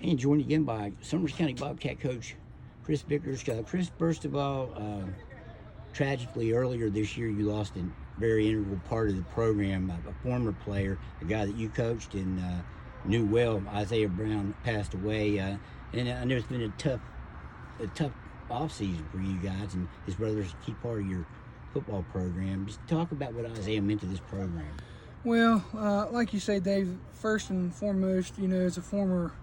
And joined again by Summers County Bobcat coach Chris Vicars. Chris, first of all, tragically earlier this year, you lost a very integral part of the program. A former player, a guy that you coached and knew well, Isaiah Brown, passed away. And I know it's been a tough off season for you guys, and his brother's a key part of your football program. Just talk about what Isaiah meant to this program. Well, like you say, Dave, first and foremost, as a former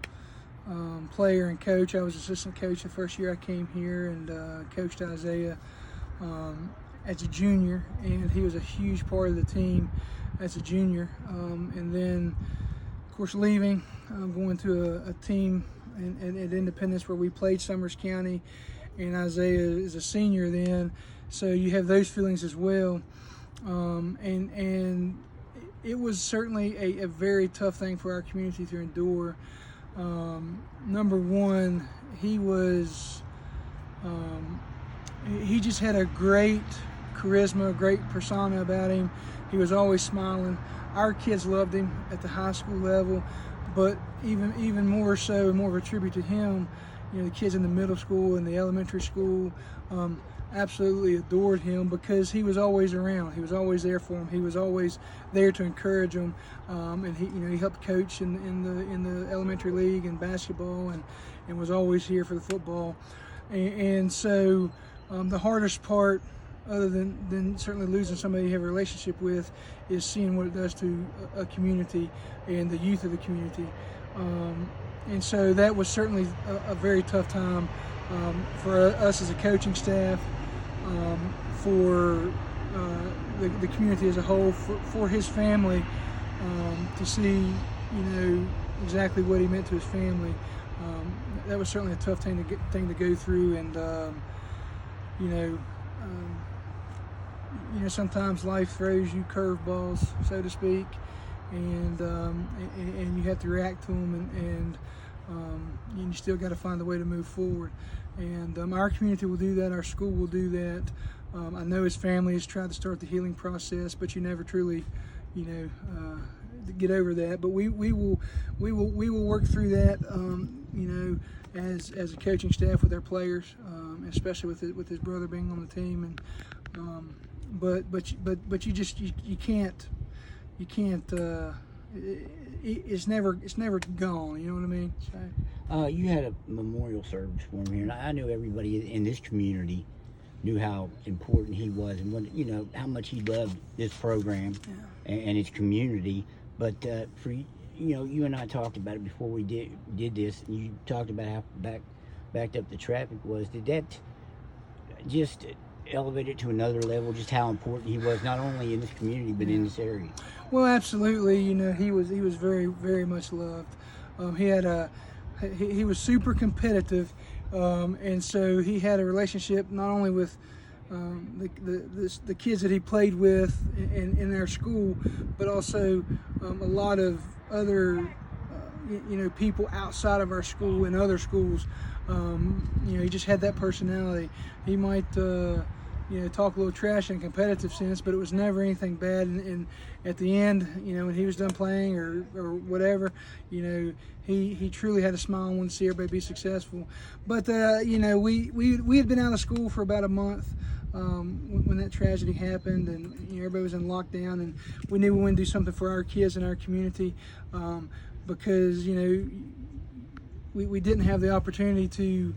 player and coach, I was assistant coach the first year I came here, and coached Isaiah as a junior, and he was a huge part of the team as a junior. And then, of course, leaving, going to a team at Independence where we played Summers County, and Isaiah is a senior then, so you have those feelings as well. And it was certainly a very tough thing for our community to endure. Number one, he just had a great charisma, a great persona about him. He was always smiling. Our kids loved him at the high school level, but even more so, more of a tribute to him, the kids in the middle school and the elementary school absolutely adored him because he was always around. He was always there for them. He was always there to encourage them, and he helped coach in the elementary league and basketball, and was always here for the football. And so the hardest part, other than certainly losing somebody you have a relationship with, is seeing what it does to a community and the youth of the community. And so that was certainly a very tough time for us as a coaching staff, for the community as a whole, for his family, to see exactly what he meant to his family. That was certainly a tough thing to go through, and sometimes life throws you curveballs, so to speak, and you have to react to them, and you still got to find a way to move forward. And our community will do that. Our school will do that. I know his family has tried to start the healing process, but you never truly, get over that. But we will work through that. As a coaching staff with our players, especially with his brother being on the team, and but you can't. It's never gone. You know what I mean? So. You had a memorial service for him here, and I know everybody in this community knew how important he was, and how much he loved this program and its community. But for you and I talked about it before we did this, and you talked about how backed up the traffic was. Did that just elevate it to another level, just how important he was, not only in this community but in this area? Well, absolutely. He was very, very much loved. He was super competitive, and so he had a relationship not only with the kids that he played with in our school, but also a lot of other people outside of our school and other schools. He just had that personality. He might talk a little trash in a competitive sense, but it was never anything bad. And at the end, when he was done playing or whatever, he truly had a smile and wanted to see everybody be successful. But we had been out of school for about a month when that tragedy happened, and everybody was in lockdown, and we knew we wanted to do something for our kids and our community, because we didn't have the opportunity to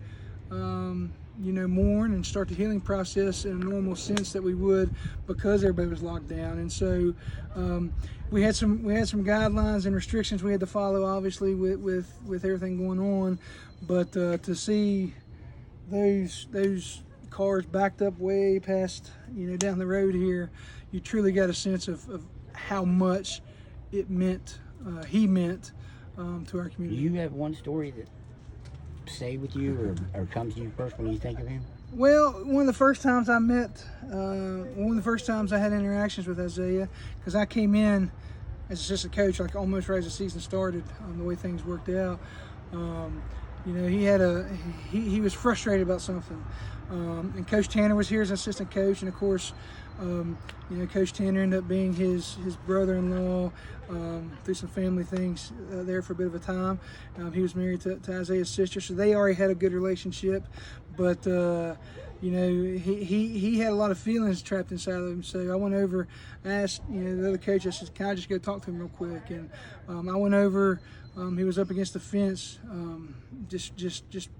mourn and start the healing process in a normal sense that we would, because everybody was locked down. And so we had some guidelines and restrictions we had to follow, obviously, with everything going on. But to see those cars backed up way past down the road here, you truly got a sense of how much it meant, he meant to our community. Do you have one story that stayed with you or comes to you first when you think of him? Well, one of the first times I had interactions with Isaiah, because I came in as assistant coach, like almost right as the season started, the way things worked out. You know, he was frustrated about something. And Coach Tanner was here as an assistant coach, and of course, you know, Coach Tanner ended up being his brother-in-law through some family things there for a bit of a time. He was married to Isaiah's sister, so they already had a good relationship. But you know, he had a lot of feelings trapped inside of him. So I went over, asked, you know, the other coach, I said, "Can I just go talk to him real quick?" And I went over. He was up against the fence, just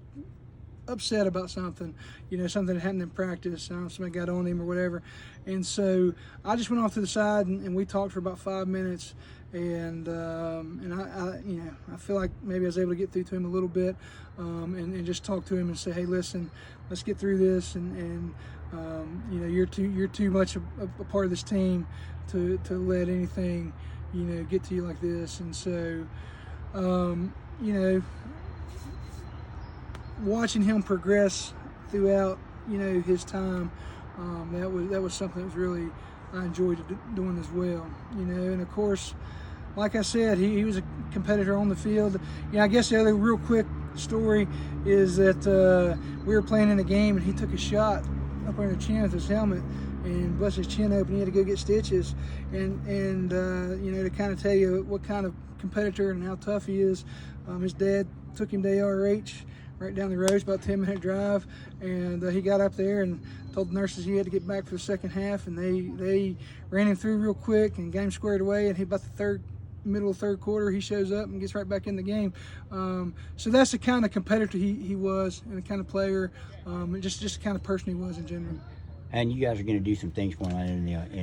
upset about something, you know, something that happened in practice. Somebody got on him or whatever, and so I just went off to the side and we talked for about 5 minutes, and I you know, I feel like maybe I was able to get through to him a little bit, and just talk to him and say, "Hey, listen, let's get through this, and you know, you're too much a part of this team to let anything, you know, get to you like this." And so, you know, watching him progress throughout, you know, his time, that was something that was really, I enjoyed doing as well, you know. And of course, like I said, he was a competitor on the field. You know, I guess the other real quick story is that we were playing in a game and he took a shot up on the chin with his helmet and busted his chin open. He had to go get stitches, and you know, to kind of tell you what kind of competitor and how tough he is, his dad took him to ARH right down the road. It's about a 10-minute drive, and he got up there and told the nurses he had to get back for the second half, and they ran him through real quick and game squared away, and he about the middle of third quarter, he shows up and gets right back in the game. So that's the kind of competitor he was, and the kind of player, and just the kind of person he was in general. And you guys are going to do some things for him We'll do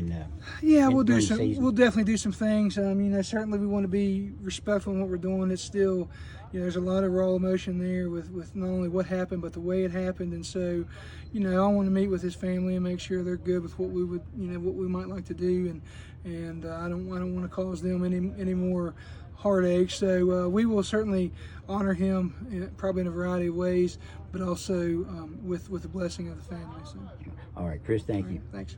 during the some. season. We'll definitely do some things. You know, certainly we want to be respectful in what we're doing. It's still, you know, there's a lot of raw emotion there with not only what happened but the way it happened. And so, you know, I want to meet with his family and make sure they're good with what we would, you know, what we might like to do. And I don't want to cause them any more heartache. So we will certainly honor him probably in a variety of ways, but also with the blessing of the family. So. All right, Chris, thank you. Thanks.